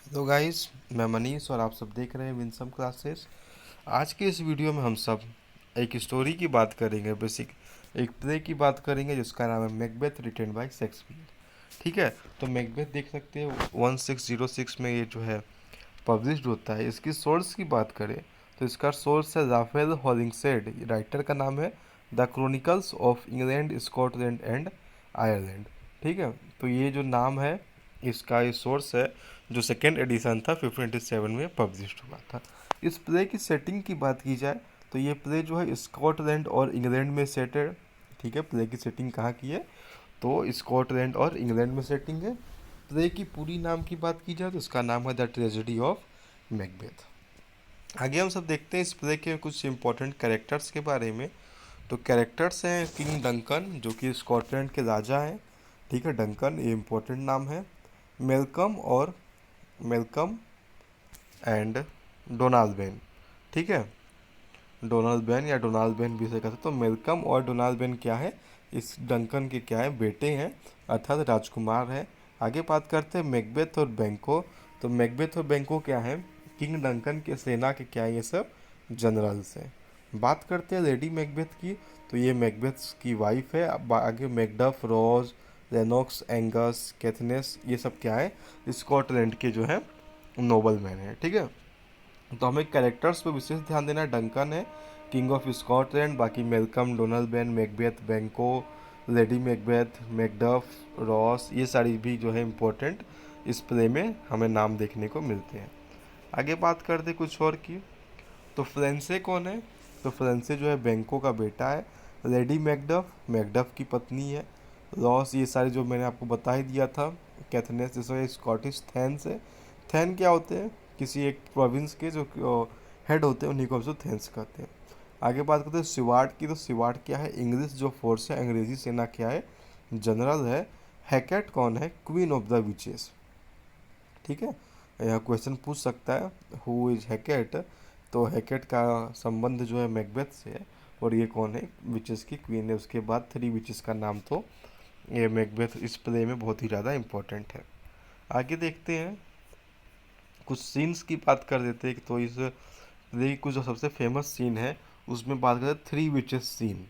Hello guys, मैं मनीष और आप सब देख रहे हैं विंसम क्लासेस। आज के इस वीडियो में हम सब एक स्टोरी की बात करेंगे। एक प्ले की बात करेंगे जिसका नाम है मैकबेथ, रिटन बाय शेक्सपियर। ठीक है, तो मैकबेथ देख सकते हैं 1606 में ये जो है पब्लिश्ड होता है। इसकी सोर्स की बात करें तो इसका सोर्स है राफेल हॉलिंगसेड। राइटर का नाम है the chronicles of England, Scotland and Ireland. ठीक है, तो ये जो नाम है इसका ये सोर्स है, जो सेकेंड एडिशन था 1587 में पब्लिश हुआ था। इस प्ले की सेटिंग की बात की जाए तो ये प्ले जो है स्कॉटलैंड और इंग्लैंड में सेट है। ठीक है, प्ले की सेटिंग कहाँ की है तो स्कॉटलैंड और इंग्लैंड में सेटिंग है। प्ले की पूरी नाम की बात की जाए तो इसका नाम है द ट्रेजेडी ऑफ मैकबेथ। आगे हम सब देखते हैं इस प्ले के कुछ इंपॉर्टेंट कैरेक्टर्स के बारे में। तो कैरेक्टर्स हैं किंग डंकन, जो कि स्कॉटलैंड के राजा हैं। ठीक है, डंकन ये इंपॉर्टेंट नाम है। Malcolm and Donald Ben. ठीक है, डोनाल्ड बेन या डोनाल्ड बेन भी से कहते, तो मेलकम और डोनाल्ड बेन क्या है, इस डंकन के क्या है, बेटे हैं, अर्थात राजकुमार है। आगे बात करते हैं मैकबेथ और बैंको। तो मैकबेथ और बैंको क्या है, किंग डंकन के सेना के क्या है, ये सब जनरल्स हैं। बात करते हैं लेडी मैकबेथ की, तो ये मैकबेथ की वाइफ है। अब आगे मैकडफ, रोज, लेनॉक्स, एंगस, कैथनेस, ये सब क्या है, स्कॉटलैंड के जो है नोबल मैन है। ठीक है, तो हमें कैरेक्टर्स पे विशेष ध्यान देना है। डंकन है किंग ऑफ स्कॉटलैंड, बाकी मेलकम, डोनाल्ड बेन, मैकबेथ, बैंको, लेडी मैकबेथ, मैकडफ, रॉस, ये सारी भी जो है इम्पोर्टेंट इस प्ले में हमें नाम देखने को मिलते हैं। आगे बात करते कुछ और की, तो फ्रेंसे कौन है, तो फ्रेंसे जो है बैंको का बेटा है। लेडी मैकडफ मैकडफ की पत्नी है। रॉस ये सारे जो मैंने आपको बता ही दिया था। कैथनेस जैसे स्कॉटिश थैन्स है। थैन क्या होते हैं, किसी एक प्रोविंस के जो हेड होते हैं उन्हीं को हम सब थैन्स कहते हैं। आगे बात करते हैं सिवार्ड की, तो सिवार्ड क्या है, इंग्लिश जो फोर्स है, अंग्रेजी सेना क्या है, जनरल है। हैकेट कौन है, क्वीन ऑफ द विचेस। ठीक है, यह क्वेश्चन पूछ सकता है हु इज हैकेट, तो हैकेट का संबंध जो है मैकबेथ से है, और ये कौन है, विचेस की क्वीन है। उसके बाद थ्री विचेस का नाम, तो ये मैकबेथ इस प्ले में बहुत ही ज़्यादा इम्पोर्टेंट है। आगे देखते हैं कुछ सीन्स की बात कर देते हैं। तो इस प्ले की कुछ जो सबसे फेमस सीन है उसमें बात करते हैं three witches scene.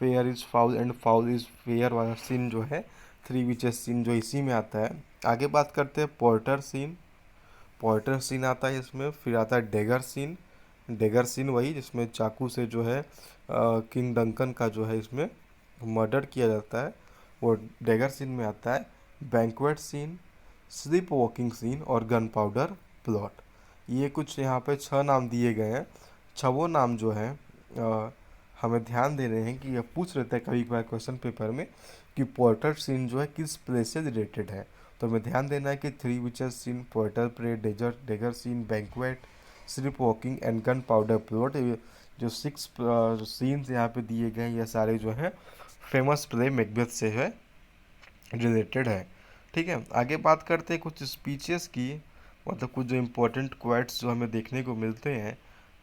Fair is foul and foul is fair वाला सीन जो है, थ्री विचेस सीन जो इसी में आता है। आगे बात करते हैं पोर्टर सीन। पोर्टर सीन आता है इसमें। फिर आता है डेगर सीन। डेगर सीन वही जिसमें चाकू से जो है किंग डंकन का जो है इसमें मर्डर किया जाता है, वो डेगर सीन में आता है। Banquet scene, sleepwalking scene और गन पाउडर प्लॉट। ये कुछ यहाँ पे छह नाम दिए गए हैं। छवों नाम जो है हमें ध्यान दे रहे हैं कि यह पूछ लेते हैं कभी कभार क्वेश्चन पेपर में कि पोर्टर सीन जो है किस प्लेस से रिलेटेड है। तो हमें ध्यान देना है कि three witches scene, porter pray, desert, dagger scene, banquet, sleepwalking and gunpowder plot, जो सिक्स सीन्स यहाँ पे दिए गए हैं, ये सारे जो हैं फेमस प्ले मैकबेथ से है रिलेटेड है। ठीक है, आगे बात करते हैं कुछ स्पीचेस की, मतलब कुछ जो इम्पोर्टेंट क्वाइट्स जो हमें देखने को मिलते हैं।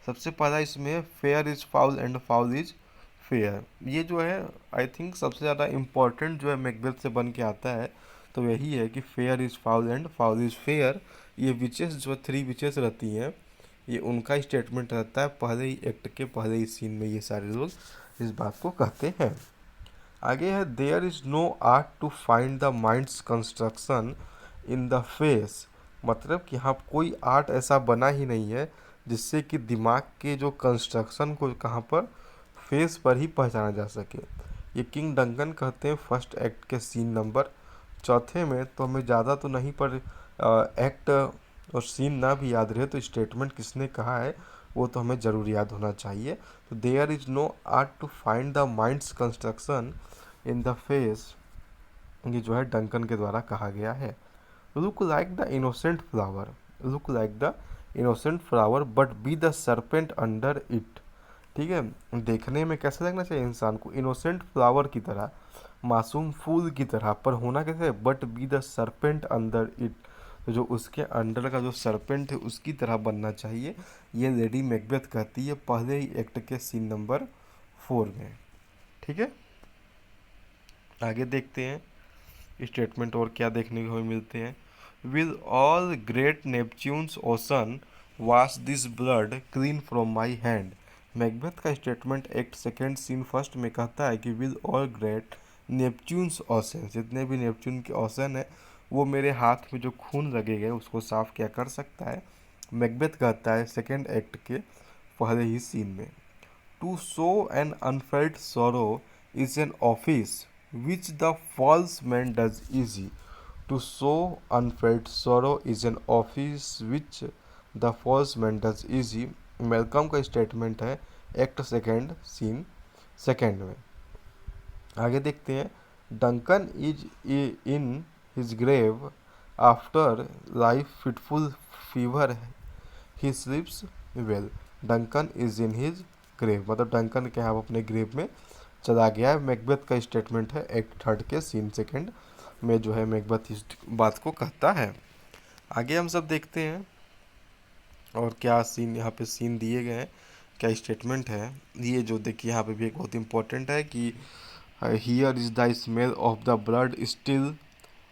सबसे पहला इसमें fair is foul and foul is fair. ये जो है आई थिंक सबसे ज़्यादा इम्पोर्टेंट जो है मैकबेथ से बन के आता है, तो यही है कि fair is foul and foul is fair. ये विचेस जो थ्री विचेस रहती हैं, ये उनका स्टेटमेंट रहता है पहले ही एक्ट के पहले ही सीन में, ये सारे लोग इस बात को कहते हैं। आगे है there is no art to find the mind's construction in the face. मतलब कि यहाँ कोई आर्ट ऐसा बना ही नहीं है जिससे कि दिमाग के जो कंस्ट्रक्शन को कहाँ पर, फेस पर ही पहचाना जा सके। ये किंग डंकन कहते हैं फर्स्ट एक्ट के सीन नंबर चौथे में। तो हमें ज़्यादा तो नहीं, पर एक्ट और सीन ना भी याद रहे तो स्टेटमेंट किसने कहा है वो तो हमें ज़रूर याद होना चाहिए। तो there is no art to find the mind's construction in the face, ये जो है डंकन के द्वारा कहा गया है। Look like the innocent flower, look like the innocent flower but be the serpent under it. ठीक है, देखने में कैसा लगना चाहिए इंसान को, इनोसेंट फ्लावर की तरह, मासूम फूल की तरह, पर होना कैसे, but be the serpent under it, तो जो उसके अंडर का जो सरपेंट है उसकी तरह बनना चाहिए। ये लेडी मैकबेथ कहती है पहले ही एक्ट के सीन नंबर 4 में। ठीक है, आगे देखते हैं स्टेटमेंट और क्या देखने को हमें मिलते हैं। Will all great Neptune's ocean wash this blood clean from my hand. Macbeth का statement act second scene first में कहता है कि with all great Neptune's ocean, जितने भी नेपच्यून के ओशन है वो मेरे हाथ में जो खून लगे गए उसको साफ क्या कर सकता है। मैकबेथ कहता है सेकेंड एक्ट के पहले ही सीन में, to show an unfelt sorrow is an office which the false man does easy. To show unfelt sorrow is an office which the false man does easy. Malcolm का statement है act second scene second में। आगे देखते हैं, Duncan is in his grave after life fitful fever he sleeps well. Duncan is in his grave, मतलब Duncan के यहाँ अपने ग्रेव में चला गया है। मैकबेथ का स्टेटमेंट है एक्ट थर्ड के सीन सेकेंड में जो है मैकबेथ इस बात को कहता है। आगे हम सब देखते हैं और क्या सीन यहाँ पे सीन दिए गए हैं, क्या स्टेटमेंट है। ये जो देखिए यहाँ पे भी एक बहुत इंपॉर्टेंट है कि here is the smell of the blood still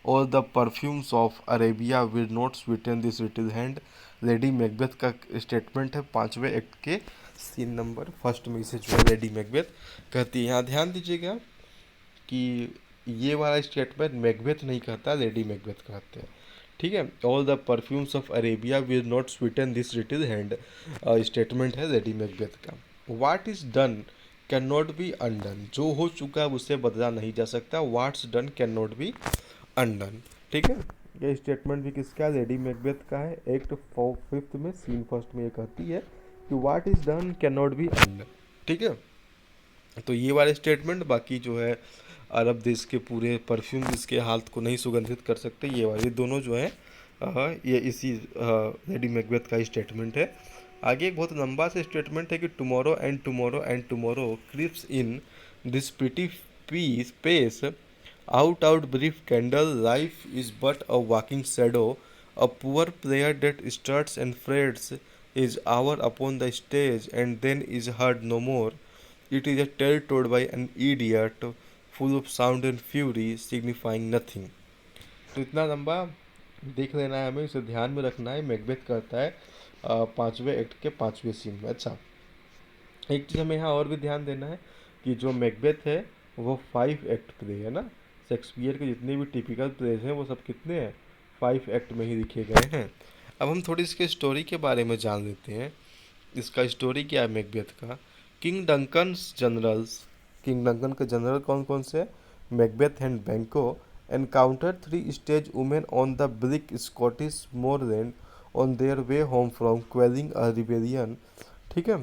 और the perfumes of Arabia will not sweeten this little hand. Lady Macbeth का स्टेटमेंट है पांचवें एक्ट के सीन नंबर फर्स्ट में, इसे जो है लेडी मैकबेथ कहती है। यहाँ ध्यान दीजिएगा कि ये वाला स्टेटमेंट मैकबेथ नहीं कहता, लेडी मैकबेथ कहते हैं। ठीक है, all the perfumes of Arabia will not sweeten this little hand statement है लेडी मैकबेथ का। What is done cannot be undone, जो हो चुका है उससे बदला नहीं जा सकता। What's done cannot be undone. ठीक है, ये स्टेटमेंट भी किसका, लेडी मैकबेथ का है। एक्ट फिफ्थ में सीन फर्स्ट में ये कहती है कि what is done cannot be undone. ठीक है, तो ये वाले स्टेटमेंट, बाकी जो है अरब देश के पूरे परफ्यूम इसके हालत को नहीं सुगंधित कर सकते, ये वाले दोनों जो है ये इसी लेडी मैकबेथ का स्टेटमेंट है। आगे एक बहुत लंबा सा स्टेटमेंट है कि tomorrow and tomorrow and tomorrow creeps in this pretty piece pace out brief candle, life is but a walking shadow, a poor player that starts and frets his hour upon the stage and then is heard no more. It is a tale told by an idiot, full of sound and fury, signifying nothing. तो इतना लंबा देख लेना है हमें, इसे ध्यान में रखना है। मैकबेथ कहता है पांचवें एक्ट के पांचवें सीन में। अच्छा, एक चीज़ हमें यहाँ और भी ध्यान देना है कि जो मैकबेथ है वो 5 एक्ट प्ले है ना। शेक्सपियर के जितने भी टिपिकल प्लेज हैं वो सब कितने हैं, 5 एक्ट में ही लिखे गए हैं। अब हम थोड़ी इसके स्टोरी के बारे में जान लेते हैं। इसका स्टोरी क्या है मैकबेथ का। King Duncan generals, king Duncan के जनरल कौन कौन से, Macbeth and Banquo encounter 3 stage women on the brick Scottish moorland on their way home from quelling a rebellion. ठीक है,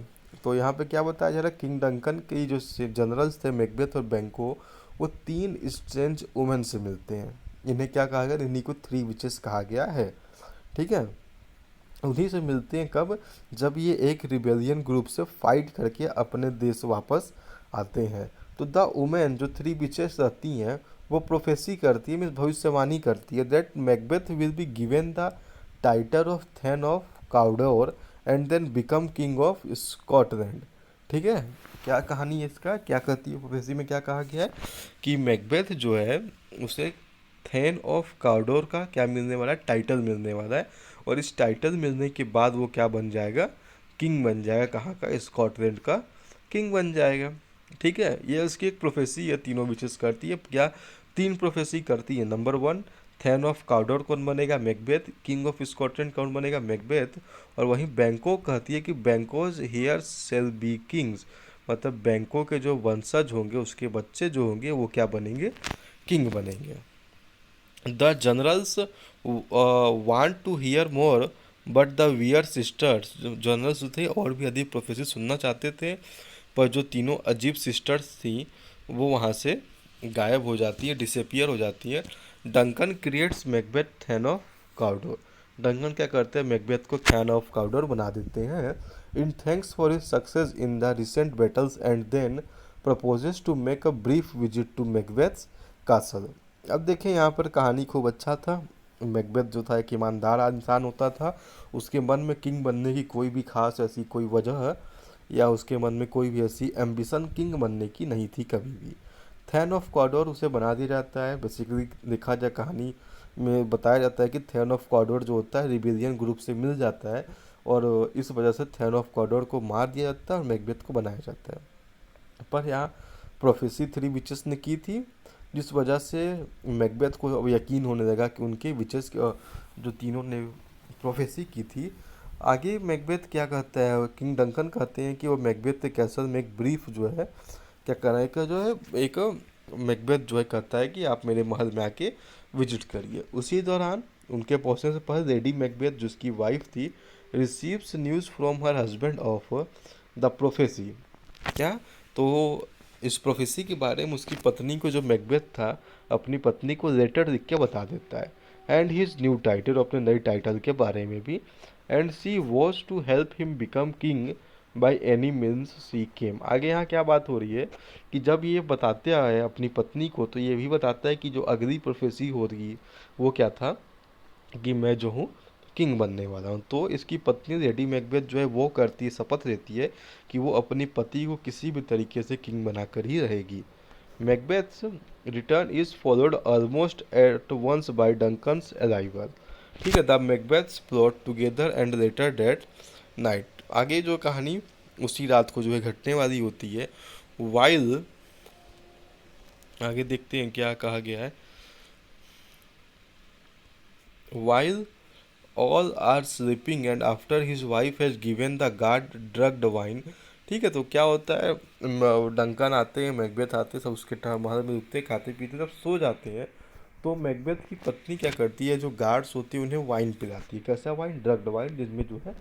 तो यहाँ पे क्या बताया जा रहा है, किंग डंकन के जो जनरल्स थे मैकबेथ और बैंको, वो 3 स्ट्रेंज वुमेन से मिलते हैं। इन्हें क्या कहा गया, इन्हीं को 3 विचेस कहा गया है। ठीक है, उन्हीं से मिलते हैं कब, जब ये एक रिबेलियन ग्रुप से फाइट करके अपने देश वापस आते हैं। तो द वुमेन जो 3 विचेस रहती हैं वो प्रोफेसी करती है, मीन्स भविष्यवाणी करती है, that Macbeth will be given the title of thane of Cawdor and then become king of Scotland. ठीक है, क्या कहानी है इसका, क्या कहती है प्रोफेसी में, क्या कहा गया है कि मैकबेथ जो है उसे थेन ऑफ काउडोर का क्या मिलने वाला है, टाइटल मिलने वाला है। और इस टाइटल मिलने के बाद वो क्या बन जाएगा, किंग बन जाएगा। कहाँ का, स्कॉटलैंड का किंग बन जाएगा। ठीक है, ये उसकी एक प्रोफेसी है, तीनों विचेस करती है। क्या 3 प्रोफेसी करती है। नंबर 1, थैन ऑफ काउडोर कौन बनेगा, मैकबेथ। किंग ऑफ स्कॉटलैंड कौन बनेगा, मैकबेथ। और वहीं बैंको कहती है कि बैंकोज हेयर सेल बी किंग्स, मतलब बैंको के जो वंशज होंगे, उसके बच्चे जो होंगे वो क्या बनेंगे, किंग बनेंगे। The generals want to hear more but the weird sisters, generals जो थे और भी अधिक प्रोफेसी सुनना चाहते थे, पर जो तीनों अजीब सिस्टर्स थी वो वहाँ से गायब हो जाती है, डिसअपियर हो जाती है। Duncan creates Macbeth thane of Cawdor, Duncan क्या करते हैं, मैकबेथ को थैन ऑफ काउडोर बना देते हैं। In thanks for his success in the recent battles and then proposes to make a brief visit to Macbeth's castle. अब देखें यहाँ पर कहानी खूब अच्छा था। मैकबेथ जो था एक ईमानदार इंसान होता था, उसके मन में किंग बनने की कोई भी खास ऐसी कोई वजह या उसके मन में कोई भी ऐसी एम्बिशन किंग बनने की नहीं थी कभी भी। थैन ऑफ कॉडोर उसे बना दिया जाता है। बेसिकली देखा जाए कहानी में बताया जाता है कि थेन ऑफ कॉर्डोर जो होता है रिबेलियन ग्रुप से मिल जाता है, और इस वजह से थेन ऑफ कॉर्डोर को मार दिया जाता है और मैकबेथ को बनाया जाता है। पर यहाँ प्रोफेसी थ्री विचेस ने की थी, जिस वजह से मैकबेथ को अब यकीन होने लगा कि उनके विचेस जो तीनों ने प्रोफेसी की थी। आगे मैकबेथ क्या कहता है, किंग डंकन कहते हैं कि वो मैकबेथ के कैसल में एक ब्रीफ जो है क्या कराने का जो है एक मैकबेथ जो है कहता है कि आप मेरे महल में आके विजिट करिए। उसी दौरान उनके पहुंचने से पहले लेडी मैकबेथ जिसकी वाइफ थी receives news from her husband of the prophecy. क्या, तो इस प्रोफेसी के बारे में उसकी पत्नी को जो मैकबेथ था अपनी पत्नी को लेटर लिख के बता देता है, एंड हिज न्यू टाइटल, अपने नई टाइटल के बारे में भी। And she was to help him become king by any means she came. आगे यहाँ क्या बात हो रही है कि जब ये बताते है अपनी पत्नी को, तो ये भी बताता है कि जो अगली प्रोफेसी हो रही वो क्या था कि मैं जो हूँ किंग बनने वाला हूँ। तो इसकी पत्नी लेडी मैकबेथ जो है वो करती है, शपथ लेती है कि वो अपनी पति को किसी भी तरीके से किंग बनाकर ही रहेगी। Macbeth's return is followed almost at once by Duncan's arrival. ठीक है, the Macbeths plot together and later date night. आगे जो कहानी उसी रात को जो है घटने वाली होती है। वाइल, आगे देखते हैं क्या कहा गया है। While all are sleeping and after his wife has given the guard drugged wine. ठीक है, तो क्या होता है, डंकन आते हैं, मैकबेथ आते हैं, सब उसके महल में रुकते खाते पीते सब सो जाते हैं। तो मैकबेथ की पत्नी क्या करती है, जो गार्ड्स होती है उन्हें वाइन पिलाती है। कैसा वाइन, ड्रग्ड वाइन, जिसमें जो है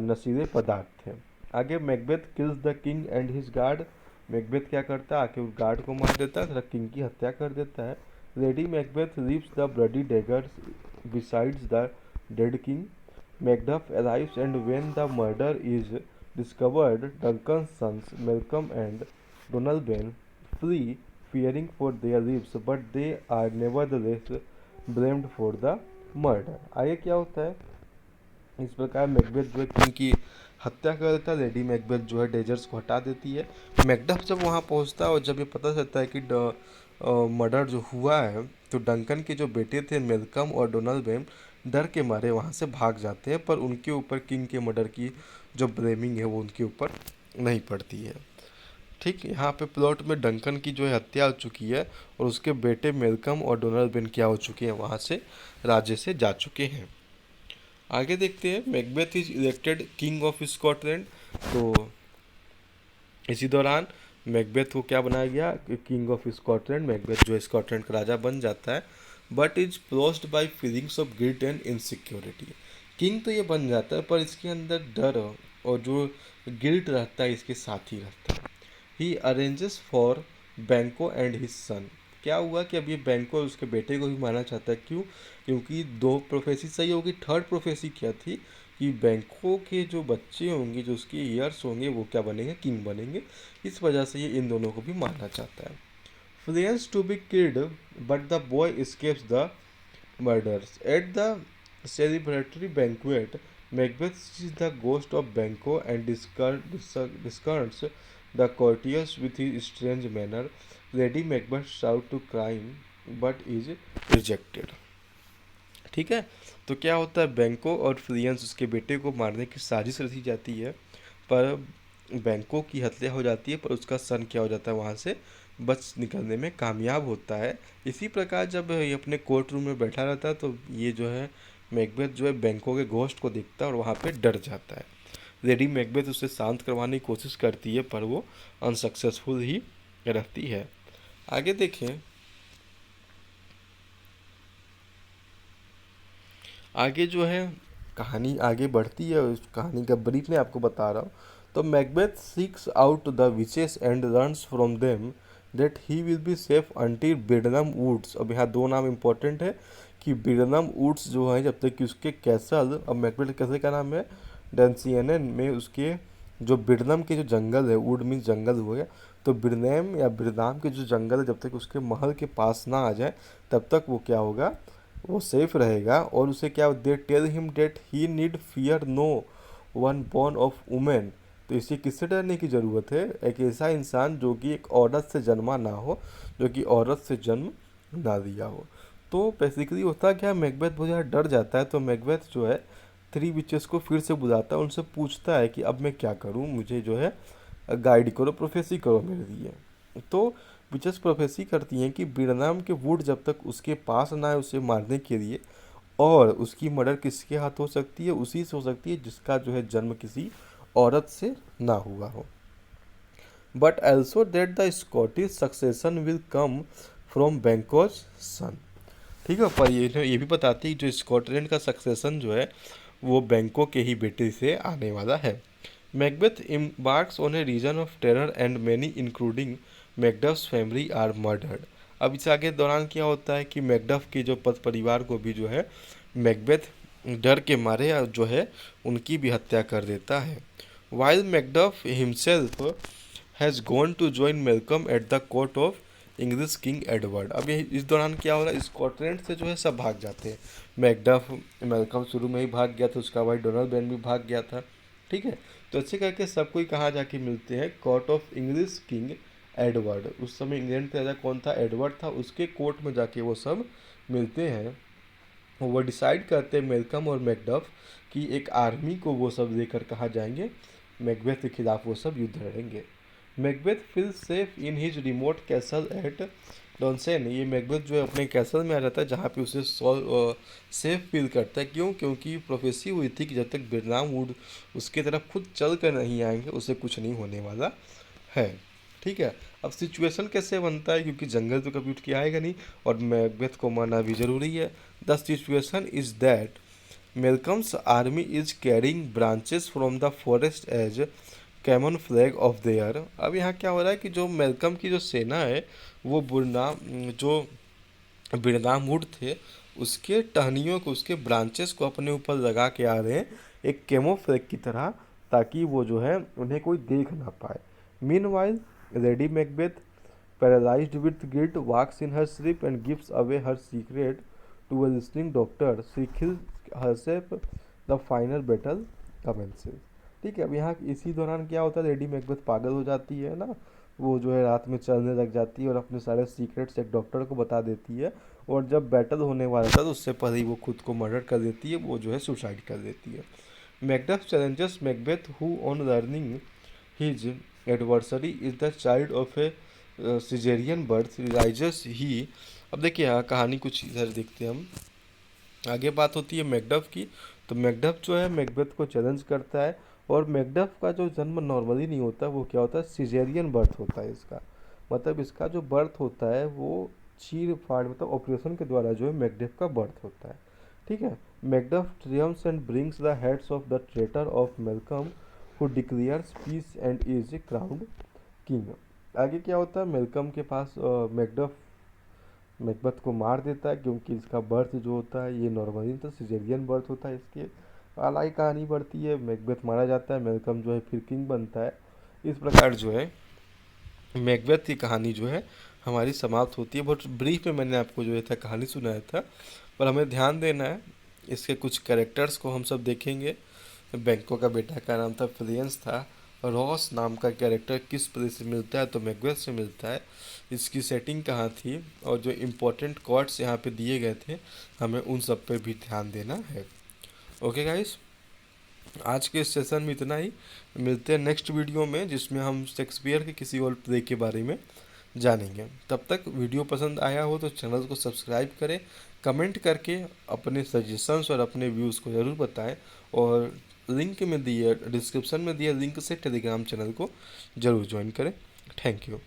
नशीले पदार्थ थे। आगे Macbeth kills the king and his guard. Macbeth क्या करता है, आके उस गार्ड को मार देता है तथा किंग की हत्या कर देता है। Lady Macbeth leaves the bloody daggers besides the dead king. Macduff arrives, and when the murder is discovered, Duncan's sons Malcolm and Donalbain flee, fearing for their lives, but they are nevertheless blamed for the murder. आगे क्या होता है, इस प्रकार Macbeth जो है king की हत्या कर देता है। लेडी मैकबेथ जो है डेजर्स को हटा देती है। मैकडफ जब वहाँ पहुँचता है और जब ये पता चलता है कि मर्डर जो हुआ है, तो डंकन के जो बेटे थे मेलकम और डोनाल्ड डर के मारे वहाँ से भाग जाते हैं, पर उनके ऊपर किंग के मर्डर की जो ब्लेमिंग है वो उनके ऊपर नहीं पड़ती है। ठीक, यहाँ पे प्लॉट में डंकन की जो है हत्या हो चुकी है और उसके बेटे मेलकम और डोनाल्ड क्या हो चुके हैं, वहाँ से राज्य से जा चुके हैं। आगे देखते हैं, Macbeth is elected king of Scotland. तो इसी दौरान मैकबेथ को क्या बनाया गया, किंग ऑफ स्कॉटलैंड। मैकबेथ जो है स्कॉटलैंड का राजा बन जाता है, but is prosed by feelings of guilt and insecurity. King तो ये बन जाता है पर इसके अंदर डर और जो गिल्ट रहता है इसके साथ ही रहता है। ही अरेंजेस फॉर बैंको एंड हिज सन। क्या हुआ कि अब ये बैंको और उसके बेटे को भी मारना चाहता है। क्यों, क्योंकि दो प्रोफेसी सही होगी, थर्ड प्रोफेसी क्या थी कि बैंको के जो बच्चे होंगे, जो उसके ईयर्स होंगे, वो क्या बनेंगे, किंग बनेंगे। इस वजह से ये इन दोनों को भी मारना चाहता है। Fleance to be killed but the boy escapes the murders at the celebratory banquet. Macbeth sees the ghost of Banquo and discards the courtiers with his strange manner. Lady Macbeth shouts to crime but is rejected. ठीक है, तो क्या होता है, बैंको और फ्लियंस उसके बेटे को मारने की साजिश रची जाती है, पर बैंको की हत्या हो जाती है, पर उसका सन क्या हो जाता है, वहाँ से बच निकलने में कामयाब होता है। इसी प्रकार जब ये अपने कोर्ट रूम में बैठा रहता है तो ये जो है मैकबेथ जो है बैंको के घोस्ट को देखता है और वहाँ पे डर जाता है। लेडी मैकबेथ उसे शांत करवाने की कोशिश करती है पर वो अनसक्सेसफुल ही रहती है। आगे देखें, आगे जो है कहानी आगे बढ़ती है, उस कहानी का ब्रीफ मैं आपको बता रहा हूँ। तो Macbeth seeks out the witches and learns from them that he will be safe until Birnam woods. अब यहाँ दो नाम इंपॉर्टेंट है कि बिडनम वुड्स जो है जब तक कि उसके कैसल, अब मैकबेथ कैसे का नाम है, डेंसियन में उसके जो बिडनम के जो जंगल है, वुड मीन्स जंगल हो गया, तो बिरनेम या बिरनाम के जो जंगल है जब तक उसके महल के पास ना आ जाए तब तक वो क्या होगा, वो सेफ रहेगा। और उसे क्या, they tell him that he need fear no one born of women. तो इसे किससे डरने की ज़रूरत है, एक ऐसा इंसान जो कि एक औरत से जन्मा ना हो, जो कि औरत से जन्म ना दिया हो। तो बेसिकली होता क्या, मैकबेथ बहुत ज़्यादा डर जाता है, तो मैकबेथ जो है थ्री विचेस को फिर से बुलाता है, उनसे पूछता है कि अब मैं क्या करूँ, मुझे जो है गाइड करो, प्रोफेसी करो मेरे लिए। तो विचेस प्रोफेसी करती हैं कि बिरनाम के वुड जब तक उसके पास ना आए उसे मारने के लिए, और उसकी मर्डर किसके हाथ हो सकती है, उसी से हो सकती है जिसका जो है जन्म किसी औरत से ना हुआ हो। But also that the Scottish succession will come from Banquo's son. ठीक है, पर ये भी बताती है जो स्कॉटलैंड का सक्सेशन जो है वो बैंको के ही बेटे से आने वाला है। Macbeth embarks on a region of terror and many including Macduff family are murdered. अब इस आगे दौरान क्या होता है कि मैकडफ़ के जो पद परिवार को भी जो है मैकबेथ डर के मारे जो है उनकी भी हत्या कर देता है। While Macduff himself has gone to join Malcolm at the court of English king Edward. अब ये इस दौरान क्या हो रहा है, स्कॉटलैंड से जो है सब भाग जाते हैं। मैकडफ़, मेलकम शुरू में ही भाग गया था, उसका भाई डोनाल्ड बेन भी भाग गया था। ठीक है, तो अच्छे करके सब कोई कहाँ जाके मिलते हैं, court of English king Edward. उस समय इंग्लैंड का राजा कौन था, एडवर्ड था, उसके कोर्ट में जाके वो सब मिलते हैं। वो डिसाइड करते हैं मेलकम और मैकडफ़ कि एक आर्मी को वो सब लेकर कहाँ जाएंगे, मैकबेथ के खिलाफ वो सब युद्ध लड़ेंगे। Macbeth feel safe in his remote castle at Dunsinane. ये मैकबेथ जो है अपने कैसल में आ जाता है जहाँ पे उसे सेफ फील करता है। क्यों? क्योंकि प्रोफेसी हुई थी कि जब तक बिरनाम वुड उसके तरफ खुद चल कर नहीं आएंगे उसे कुछ नहीं होने वाला है। ठीक है, अब सिचुएशन कैसे बनता है, क्योंकि जंगल तो कभी उठ के आएगा नहीं और मैकबेथ को मारना भी ज़रूरी है। The situation is that Malcolm's army is carrying branches from the forest as camouflage of their. अब यहाँ क्या हो रहा है कि जो मेलकम की जो सेना है वो बिरनाम वुड थे उसके टहनियों को, उसके ब्रांचेस को अपने ऊपर लगा के आ रहे हैं एक कैमोफ्लेग की तरह, ताकि वो जो है उन्हें कोई देख ना पाए। Meanwhile lady Macbeth paralysed with guilt walks in her sleep and gives away her secret to a listening doctor. She kills herself, the final battle commences. ठीक है, अब यहाँ इसी दौरान क्या होता है, लेडी मैकबेथ पागल हो जाती है ना, वो जो है रात में चलने लग जाती है और अपने सारे सीक्रेट्स एक डॉक्टर को बता देती है, और जब बैटल होने वाला था तो उससे पहले ही वो खुद को मर्डर कर देती है, वो जो है सुसाइड कर देती है। Macduff challenges Macbeth who on learning his adversary is the child of a caesarean birth realises he. अब देखिए यहाँ कहानी कुछ इधर देखते हैं हम। आगे बात होती है मैकडफ़ की, तो मैकडफ़ जो है मैकबेथ को चैलेंज करता है, और मैकडफ़ का जो जन्म नॉर्मली नहीं होता, वो क्या होता है, सिजेरियन बर्थ होता है इसका। मतलब इसका जो बर्थ होता है वो चीर फाड़ मतलब ऑपरेशन के द्वारा जो है मैकडफ़ का बर्थ होता है। ठीक है, Macduff triumphs and brings the heads of the traitor of Malcolm who declares peace and is crowned king. आगे क्या होता है, मेलकम के पास मैकडफ़ मैकबेथ को मार देता है, क्योंकि इसका बर्थ जो होता है ये नॉर्मली तो सिजेरियन बर्थ होता है इसके। अलग कहानी बढ़ती है, मैकबेथ मारा जाता है, मेलकम जो है फिर किंग बनता है। इस प्रकार जो है मैकबेथ की कहानी जो है हमारी समाप्त होती है। बहुत ब्रीफ में मैंने आपको जो है था कहानी सुनाया था, पर हमें ध्यान देना है इसके कुछ कैरेक्टर्स को हम सब देखेंगे। बैंको का बेटा का नाम था फ्लियंस था। रॉस नाम का कैरेक्टर किस प्लेस से मिलता है, तो मैकबेथ से मिलता है। इसकी सेटिंग कहाँ थी, और जो इम्पोर्टेंट कॉर्ड्स यहाँ पे दिए गए थे हमें उन सब पे भी ध्यान देना है। ओके गाइस, आज के इस सेशन में इतना ही। मिलते हैं नेक्स्ट वीडियो में जिसमें हम शेक्सपियर के किसी और प्ले के बारे में जानेंगे। तब तक वीडियो पसंद आया हो तो चैनल को सब्सक्राइब करें, कमेंट करके अपने सजेशंस और अपने व्यूज़ को ज़रूर बताएं, और लिंक में दिए डिस्क्रिप्शन में दिए लिंक से टेलीग्राम चैनल को ज़रूर ज्वाइन करें। Thank you.